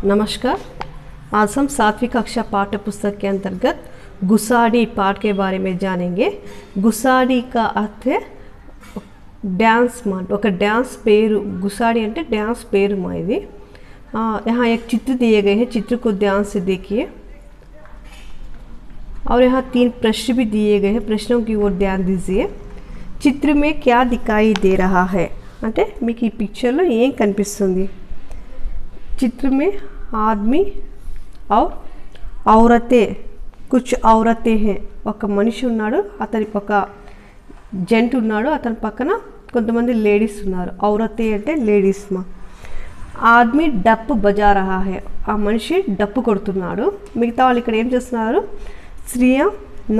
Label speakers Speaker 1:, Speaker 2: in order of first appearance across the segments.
Speaker 1: नमस्कार। आज हम 7वीं कक्षा पाठ्य पुस्तक के अंतर्गत गुसाडी पाठ के बारे में जानेंगे। गुसाडी का अर्थ है डांस मा, ఒక डांस पेरू। गुसाडी అంటే डांस पेरू मा ఇది। यहाँ एक चित्र दिए गए हैं, चित्र को ध्यान से देखिए और यहाँ 3 प्रश्न भी दिए गए हैं, प्रश्नों की ओर ध्यान दीजिए। चित्र में क्या दिखाई दे रहा है అంటే మీకు ఈ పిక్చర్లో ఏం కనిపిస్తుంది? चित्र में आदमी और औरतें, कुछ औरतें हैं। ఒక మనిషి ఉన్నాడు, అతని పక్క జెంట్ ఉన్నాడు, అతని పక్కన కొంతమంది లేడీస్ ఉన్నారు। औरतें అంటే లేడీస్ మా। ఆద్మీ డప్పు బజా రహా హై, ఆ మనిషి డప్పు కొడుతున్నాడు। మిగతా వాళ్ళు ఇక్కడ ఏం చేస్తున్నారు? స్త్రీయ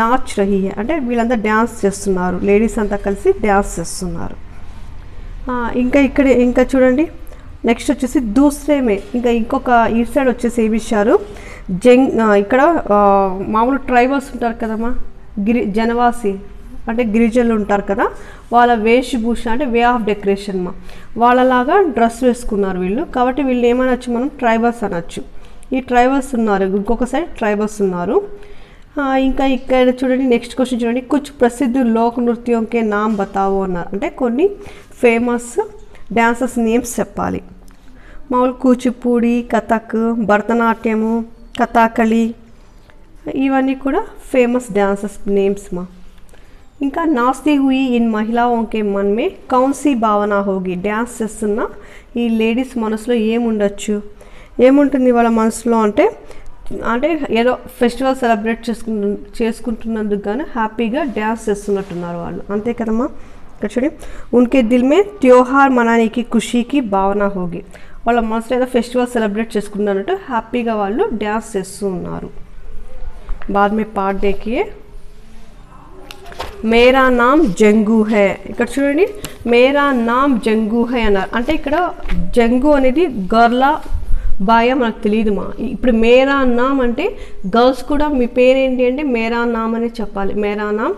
Speaker 1: నాచ్ రహీ హై అంటే వీళ్ళంతా డ్యాన్స్ చేస్తున్నారు, లేడీస్ అంతా కలిసి డ్యాన్స్ చేస్తున్నారు। ఇంకా చూడండి, నెక్స్ట్ వచ్చేసి దూసరే మే ఇంకొక ఈ సైడ్ వచ్చేసి ఏమి ఇచ్చారు? ఇక్కడ మామూలు ట్రైబల్స్ ఉంటారు కదమ్మా, జనవాసి అంటే గిరిజనులు ఉంటారు కదా, వాళ్ళ వేషభూష అంటే వే ఆఫ్ డెకరేషన్ మా, వాళ్ళలాగా డ్రెస్ వేసుకున్నారు వీళ్ళు, కాబట్టి వీళ్ళు ఏమనొచ్చు మనం? ట్రైబల్స్ అనొచ్చు। ఈ ట్రైబల్స్ ఉన్నారు, ఇంకొక సైడ్ ట్రైబల్స్ ఉన్నారు। ఇంకా ఇక్కడ చూడండి, నెక్స్ట్ క్వశ్చన్ చూడండి, కుచ్ ప్రసిద్ధ లోక్ నృత్యం కే నామ్ బతావో అన్నారు, అంటే కొన్ని ఫేమస్ డ్యాన్సర్స్ నేమ్స్ చెప్పాలి। మామూలు కూచిపూడి, కథక్, భరతనాట్యము, కథాకళి, ఇవన్నీ కూడా ఫేమస్ డాన్సర్స్ నేమ్స్ మా। ఇంకా నాస్తి హుయి ఇన్ మహిళాओं मन में कौन सी భావన होगी? డ్యాన్స్ చేస్తున్న ఈ లేడీస్ మనసులో ఏముండొచ్చు, ఏముంటుంది వాళ్ళ మనసులో అంటే ఏదో ఫెస్టివల్ సెలబ్రేట్ చేసుకుంటున్నందుకు గాను హ్యాపీగా డ్యాన్స్ చేస్తున్నట్టున్నారు వాళ్ళు, అంతే కదమ్మా। చూడండి, ఉన్కే దిల్ మే త్యోహార్ మనానే కి ఖుషీ కి భావన హోగి, వాళ్ళ మనసులో ఏదో ఫెస్టివల్ సెలబ్రేట్ చేసుకున్నట్టు హ్యాపీగా వాళ్ళు డ్యాన్స్ చేస్తూ ఉన్నారు। బాద్ మే పాఠ్ దేఖియే, మేరా నామ్ జంగు హై, ఇక్కడ చూడండి మేరా నామ్ జంగు హై అన్నారు, అంటే ఇక్కడ జంగు అనేది గర్లా బాయ్ మనకు తెలియదు మా। ఇప్పుడు మేరా నామ్ అంటే గర్ల్స్ కూడా మీ పేరేంటి అంటే మేరా నామ్ అనే చెప్పాలి, మేరా నామ్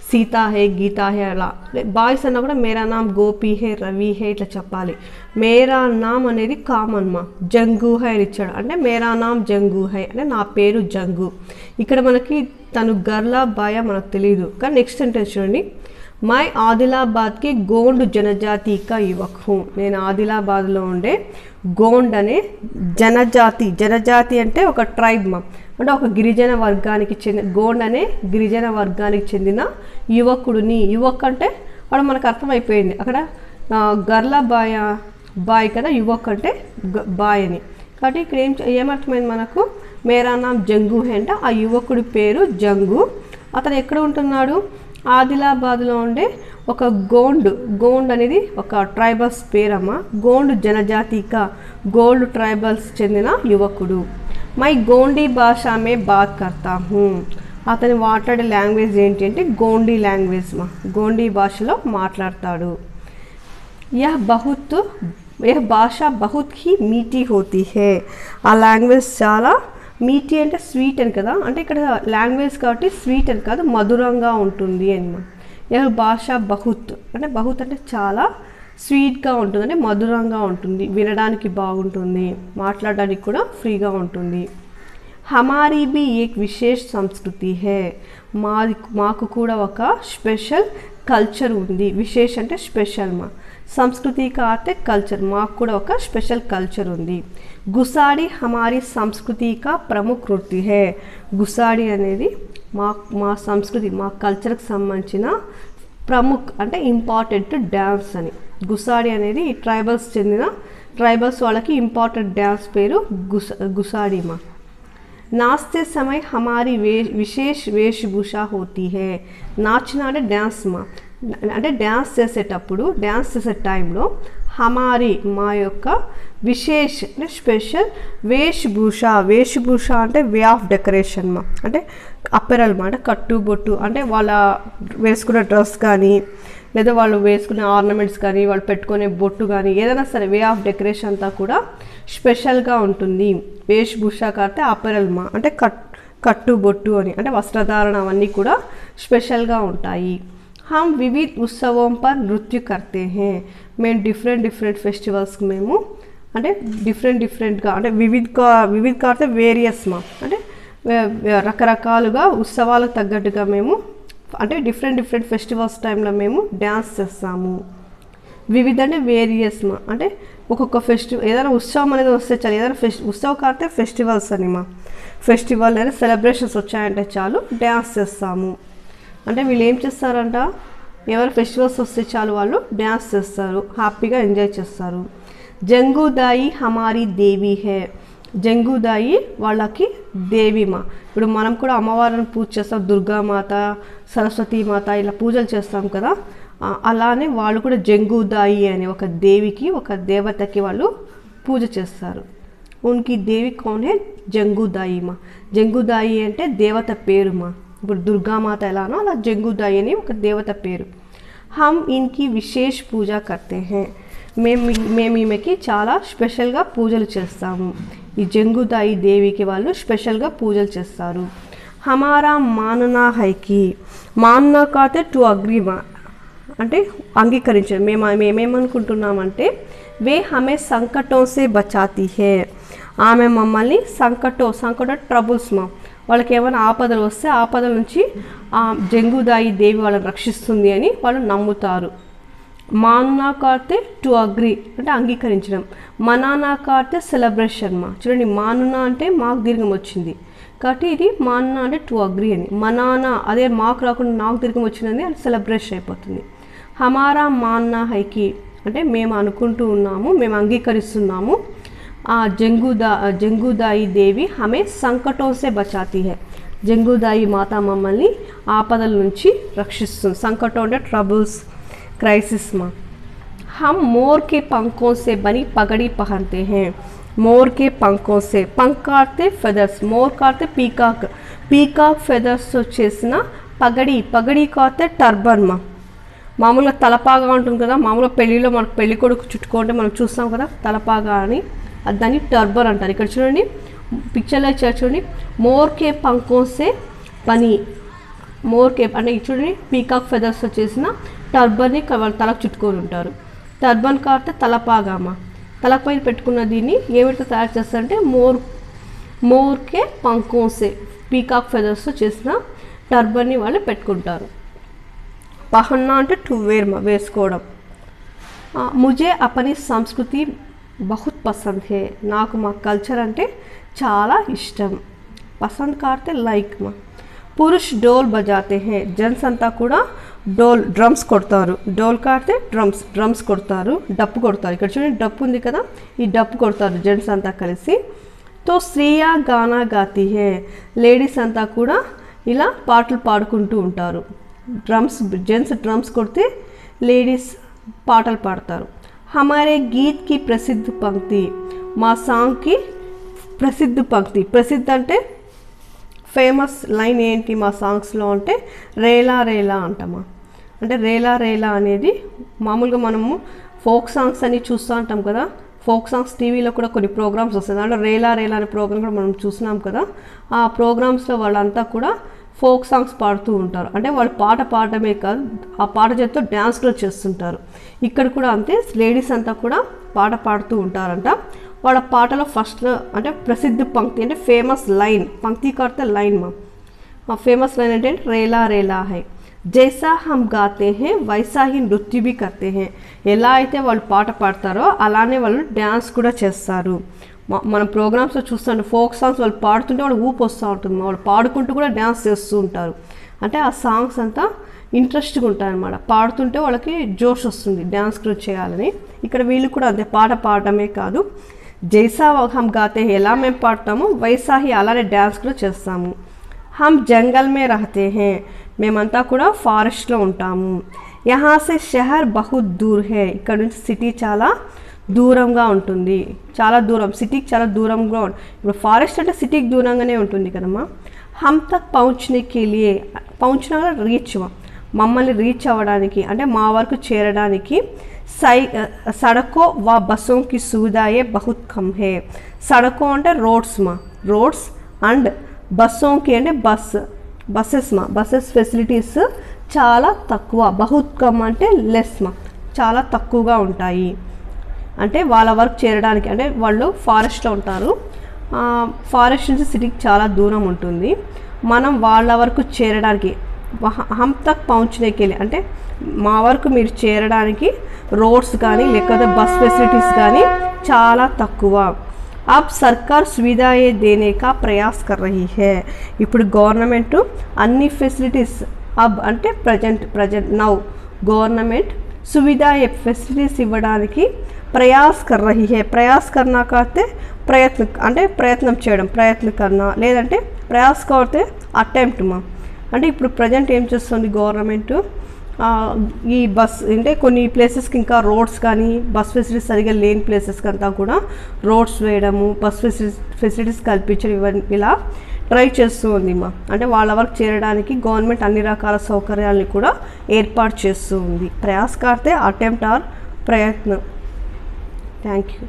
Speaker 1: సీతా హే, గీతా హే అలా। బాయ్స్ అన్నా కూడా మేరా నామ్ గోపి హే, రవి హే ఇట్లా చెప్పాలి। మేరా నామ్ అనేది కామన్ మా, జంగు హై అని ఇచ్చాడు, అంటే మేరా నామ్ జంగు హై అంటే నా పేరు జంగు। ఇక్కడ మనకి తను గర్లా బాయ్ మనకు తెలియదు, కానీ నెక్స్ట్ సెంటెన్స్ చూడండి, मैं आदिलाबाद के गोंड जनजाति का युवक हूँ, నేను ఆదిలాబాద్లో ఉండే గోండ్ అనే జనజాతి, జనజాతి అంటే ఒక ట్రైబ్ మా, అంటే ఒక గిరిజన వర్గానికి చెందిన, గోండ్ అనే గిరిజన వర్గానికి చెందిన యువకుడిని, యువక్ అంటే వాడు మనకు అర్థమైపోయింది అక్కడ గర్లా బాయ్ కదా, యువక్ అంటే బాయ్ అని, కాబట్టి ఇక్కడ ఏమర్థమైంది మనకు? మేరా నామ్ జంగు హే అంటే ఆ యువకుడి పేరు జంగు, అతను ఎక్కడ ఉంటున్నాడు? ఆదిలాబాద్లో ఉండే ఒక గోండ్ అనేది ఒక ట్రైబల్స్ పేరమ్మ, గోండ్ జనజాతిక, గోల్డ్ ట్రైబల్స్ చెందిన యువకుడు। మై గోండీ భాషా మే బాత్ కర్తా హూ, అతను మాట్లాడే లాంగ్వేజ్ ఏంటి అంటే గోండీ లాంగ్వేజ్ మా, గోండీ భాషలో మాట్లాడతాడు। యహ్ భాషా బహుత్ హీ మీఠీ హోతీ హే, ఆ లాంగ్వేజ్ చాలా మీఠీ అంటే స్వీట్ అని కదా, అంటే ఇక్కడ లాంగ్వేజ్ కాబట్టి స్వీట్ అని కాదు, మధురంగా ఉంటుంది అని। యహ్ భాష బహుత్ అంటే బహుత్ అంటే చాలా స్వీట్గా ఉంటుంది, అంటే మధురంగా ఉంటుంది, వినడానికి బాగుంటుంది, మాట్లాడడానికి కూడా ఫ్రీగా ఉంటుంది। హమారీ బి ఏక్ విశేష్ సంస్కృతి హే, మాకు కూడా ఒక స్పెషల్ కల్చర్ ఉంది, విశేష్ అంటే స్పెషల్ మా, సంస్కృతి కా అంటే కల్చర్, మాకు కూడా ఒక స్పెషల్ కల్చర్ ఉంది। గుసాడి హమారీ సంస్కృతి కా ప్రముఖ నృత్య హే, గుసాడి అనేది మా సంస్కృతి, మా కల్చర్కి సంబంధించిన ప్రముఖ అంటే ఇంపార్టెంట్ డ్యాన్స్ అని। గుసాడి అనేది ఈ ట్రైబల్స్ వాళ్ళకి ఇంపార్టెంట్ డ్యాన్స్ పేరు గుసాడి మా। नाचते समय हमारी विशेष वेशभूषा होती है, नाचना అంటే డ్యాన్స్ మా, అంటే డ్యాన్స్ చేసేటప్పుడు, డ్యాన్స్ చేసే టైంలో హమారి మా యొక్క విశేష్ అంటే స్పెషల్ వేషభూష అంటే వే ఆఫ్ డెకరేషన్ మా, అంటే అపెరల్ మా, అంటే కట్టుబొట్టు అంటే వాళ్ళ వేసుకునే డ్రెస్ కానీ, లేదా వాళ్ళు వేసుకునే ఆర్నమెంట్స్ కానీ, వాళ్ళు పెట్టుకునే బొట్టు కానీ, ఏదైనా సరే వే ఆఫ్ డెకరేషన్ అంతా కూడా స్పెషల్గా ఉంటుంది। వేషభూష కాతే అపెరల్ మా, అంటే కట్టుబొట్టు అని, అంటే వస్త్రధారణ అవన్నీ కూడా స్పెషల్గా ఉంటాయి। हम विविध उत्सवों पर नृत्य करते हैं, మేము డిఫరెంట్ ఫెస్టివల్స్కి మేము అంటే డిఫరెంట్గా అంటే వివిధ అంటే వేరియస్ మా అంటే రకరకాలుగా ఉత్సవాలకు తగ్గట్టుగా మేము అంటే డిఫరెంట్ ఫెస్టివల్స్ టైంలో మేము డ్యాన్స్ చేస్తాము. వివిధ అంటే వేరియస్ మా అంటే ఒక్కొక్క ఫెస్టివల్ ఏదైనా ఉత్సవం అనేది వస్తే చాలు, ఏదైనా ఉత్సవం కాకపోతే ఫెస్టివల్స్ అని మా ఫెస్టివల్ లేదా సెలబ్రేషన్స్ వచ్చాయంటే చాలు డ్యాన్స్ చేస్తాము. అంటే వీళ్ళు ఏం చేస్తారంట, ఎవరు ఫెస్టివల్స్ వస్తే చాలు వాళ్ళు డ్యాన్స్ చేస్తారు, హ్యాపీగా ఎంజాయ్ చేస్తారు. జంగుదాయి హమారీ దేవి హే, జంగుదాయి వాళ్ళకి దేవి మా. ఇప్పుడు మనం కూడా అమ్మవారిని పూజ చేస్తాం, దుర్గామాత, సరస్వతీమాత ఇలా పూజలు చేస్తాం కదా, అలానే వాళ్ళు కూడా జంగుదాయి అనే ఒక దేవికి, ఒక దేవతకి వాళ్ళు పూజ చేస్తారు. ఉనికి దేవి కౌన్ హే, జంగుదాయి మా. జంగుదాయి అంటే దేవత పేరు మా. ఇప్పుడు దుర్గామాత ఎలానో అలా జంగుదాయి అని ఒక దేవత పేరు. హమ్ ఇన్కి విశేష పూజ కర్తే హే, మేము ఈమెకి చాలా స్పెషల్గా పూజలు చేస్తాము. ఈ జంగుదాయి దేవికి వాళ్ళు స్పెషల్గా పూజలు చేస్తారు. హమారా మాననా హైకి, మాననా కాతే టు అగ్రీ మా అంటే అంగీకరించడం. మేమేమనుకుంటున్నామంటే వే హమే సంకటం సే బచాతీ హే, ఆమె మమ్మల్ని సంకట ట్రబుల్స్ మా, వాళ్ళకి ఏమైనా ఆపదలు వస్తే ఆపదల నుంచి జంగుదాయి దేవి వాళ్ళని రక్షిస్తుంది అని వాళ్ళు నమ్ముతారు. మాన్నా కార్తే టు అగ్రీ అంటే అంగీకరించడం, మనానా కార్తే సెలబ్రేషన్ మా. చూడండి మానునా అంటే మాకు దీర్ఘం వచ్చింది కాబట్టి ఇది మాన్నా అంటే టు అగ్రీ అని, మనానా అదే మాకు రాకుండా నాకు దీర్ఘం వచ్చిందని అది సెలబ్రేషన్ అయిపోతుంది. హమారా మాన్నా హైకి అంటే మేము అనుకుంటూ ఉన్నాము, మేము అంగీకరిస్తున్నాము. ఆ జంగుదాయి దేవి హమే సంకటం సే బచాతీ హై, జంగుదాయి మాత మమ్మల్ని ఆపదల నుంచి రక్షిస్తుంది. సంకటం అంటే ట్రబుల్స్, क्राइसिस में। हम मोर के पंखों से बनी पगड़ी पहनते हैं, मोर के पंखों से, पंख काटते फेदर्स, मोर काटते पीकाक, पीकाक फेदर्स వచ్చేసిన పగడి, పగడి కాతే టర్బన్ మా. మామూలుగా తలపాగా ఉంటుంది కదా, మామూలుగా పెళ్ళిలో మనకు పెళ్లి కొడుకు చుట్టుకుంటే మనం చూస్తాం కదా తలపాగా అని, దాన్ని టర్బన్ అంటారు. ఇక్కడ చూడండి పిక్చర్లో చూడండి, మోర్ కే పంఖోं से బనీ, మోర్ కే అంటే చూడండి పీకాక్ ఫెదర్స్ వచ్చేసిన టర్బన్ని వాళ్ళు తలకు చుట్టుకొని ఉంటారు. టర్బన్ కాస్తే తలపాగామా, తలపైన పెట్టుకున్న దీన్ని ఏమిటో తయారు చేస్తారంటే మోర్కే పంకోసే, పీకాక్ ఫెదర్స్తో చేసిన టర్బన్ని వాళ్ళు పెట్టుకుంటారు. పహన్నా అంటే టు వేర్ మా, వేసుకోవడం. ముజే అపని సంస్కృతి బహుత్ పసంద్ హే, నాకు మా కల్చర్ అంటే చాలా ఇష్టం. పసంద్ కాడితే లైక్ మా. పురుష్ డోల్ బజాతే హే, జెంట్స్ అంతా కూడా డోల్ డ్రమ్స్ కొడతారు. డోల్ కాడితే డ్రమ్స్ కొడతారు, డప్పు కొడతారు. ఇక్కడ చూడండి డప్పు ఉంది కదా, ఈ డప్పు కొడతారు జెంట్స్ అంతా కలిసి. తో స్త్రీయా గానా గాతీ హే, లేడీస్ అంతా కూడా ఇలా పాటలు పాడుకుంటూ ఉంటారు. జెంట్స్ డ్రమ్స్ కొడితే లేడీస్ పాటలు పాడతారు. హమారే గీత్ కి ప్రసిద్ధ పంక్తి, మా సాంగ్కి ప్రసిద్ధ పంక్తి, ప్రసిద్ధ అంటే ఫేమస్ లైన్ ఏంటి మా సాంగ్స్లో అంటే రేలా రేలా అంటామా. అంటే రేలా రేలా అనేది మామూలుగా మనము ఫోక్ సాంగ్స్ అని చూస్తూ ఉంటాం కదా, ఫోక్ సాంగ్స్ టీవీలో కూడా కొన్ని ప్రోగ్రామ్స్ వస్తాయి, దాంట్లో రేలా రేలా అనే ప్రోగ్రామ్ కూడా మనం చూసినాం కదా. ఆ ప్రోగ్రామ్స్లో వాళ్ళంతా కూడా ఫోక్ సాంగ్స్ పాడుతూ ఉంటారు. అంటే వాళ్ళు పాట పాడటమే కాదు, ఆ పాట చేతితో డ్యాన్స్ కూడా చేస్తుంటారు. ఇక్కడ కూడా అంతే, లేడీస్ అంతా కూడా పాట పాడుతూ ఉంటారంట. వాళ్ళ పాటలో ఫస్ట్ అంటే ప్రసిద్ధ పంక్తి అంటే ఫేమస్ లైన్, పంక్తి కడితే లైన్ మా ఫేమస్ లైన్ అంటే Rela Rela high, జైసా hum గాతే hey వైసా he నృత్య భీ కర్తే హే, ఎలా అయితే వాళ్ళు పాట పాడతారో అలానే వాళ్ళు డ్యాన్స్ కూడా చేస్తారు. మనం ప్రోగ్రామ్స్లో చూస్తుంటే ఫోక్ సాంగ్స్ వాళ్ళు పాడుతుంటే వాళ్ళు ఊపు వస్తూ ఉంటుంది, వాళ్ళు పాడుకుంటూ కూడా డ్యాన్స్ చేస్తూ ఉంటారు. అంటే ఆ సాంగ్స్ అంతా ఇంట్రెస్ట్గా ఉంటాయన్నమాట, పాడుతుంటే వాళ్ళకి జోష్ వస్తుంది డ్యాన్స్ కూడా చేయాలని. ఇక్కడ వీళ్ళు కూడా అంతే, పాట పాడటమే కాదు, జైసా హమ్ గాతే హే ఎలా మేము పాడతాము వైసా హీ అలానే డ్యాన్స్ కూడా చేస్తాము. హమ్ జంగల్ మే రహతే హే, మేమంతా కూడా ఫారెస్ట్లో ఉంటాము. యహా సే షహర్ బహుత్ దూర్ హే, ఇక్కడ నుంచి సిటీ చాలా దూరంగా ఉంటుంది, చాలా దూరం, సిటీకి చాలా దూరంగా ఉంటుంది. ఇప్పుడు ఫారెస్ట్ అంటే సిటీకి దూరంగానే ఉంటుంది కదమ్మా. హమ్ తక్ పౌంచ్నేకే లియే, పౌంచ్నా రీచ్, మమ్మల్ని రీచ్ అవ్వడానికి అంటే మా వరకు చేరడానికి సడకో వా బస్సోं की सुविधाएं बहुत कम है, సడకో అంటే రోడ్స్ మా, రోడ్స్ అండ్ బస్సోं की అంటే బస్సెస్ మా, బస్సెస్ ఫెసిలిటీస్ చాలా తక్కువ, బహుత్ కమ్ అంటే లెస్ మా, చాలా తక్కువగా ఉంటాయి అంటే వాళ్ళ వర్క్ చేరడానికి, అంటే వాళ్ళు ఫారెస్ట్లో ఉంటారు, ఫారెస్ట్ నుంచి సిటీకి చాలా దూరం ఉంటుంది. మనం వాళ్ళ వరకు చేరడానికి హమ్ తక్ పहुंचने అంటే మా వరకు మీరు చేరడానికి రోడ్స్ కానీ లేకపోతే బస్ ఫెసిలిటీస్ కానీ చాలా తక్కువ. अब सरकार सुविधाएं देने का प्रयास कर रही है. ఇప్పుడు గవర్నమెంట్ అన్ని ఫెసిలిటీస్, అబ్ అంటే present now government Suvidha facilities ఇవ్వడానికి ప్రయాస్ కర్ రహీ హై. ప్రయాస్ కర్నా కాతే ప్రయత్నం చేయడం, ప్రయత్న కర్నా, లేదంటే ప్రయాస్ కాతే అటెంప్ట్ మా. అంటే ఇప్పుడు ప్రజెంట్ ఏం చేస్తుంది గవర్నమెంట్, ఈ బస్ అంటే కొన్ని ప్లేసెస్కి ఇంకా రోడ్స్ కానీ బస్ ఫెసిలిటీస్ సరిగా లేని ప్లేసెస్కి అంతా కూడా రోడ్స్ వేయడము, బస్ ఫెసిలిటీస్ కల్పించడం, ఇవన్నీ ఇలా ట్రై చేస్తూ ఉంది మా. అంటే వాళ్ళ వరకు చేరడానికి గవర్నమెంట్ అన్ని రకాల సౌకర్యాలని కూడా ఏర్పాటు చేస్తూ ఉంది. ప్రయాస్ కార్తే అటెంప్ట్ ఆర్ ప్రయత్నం. Thank you.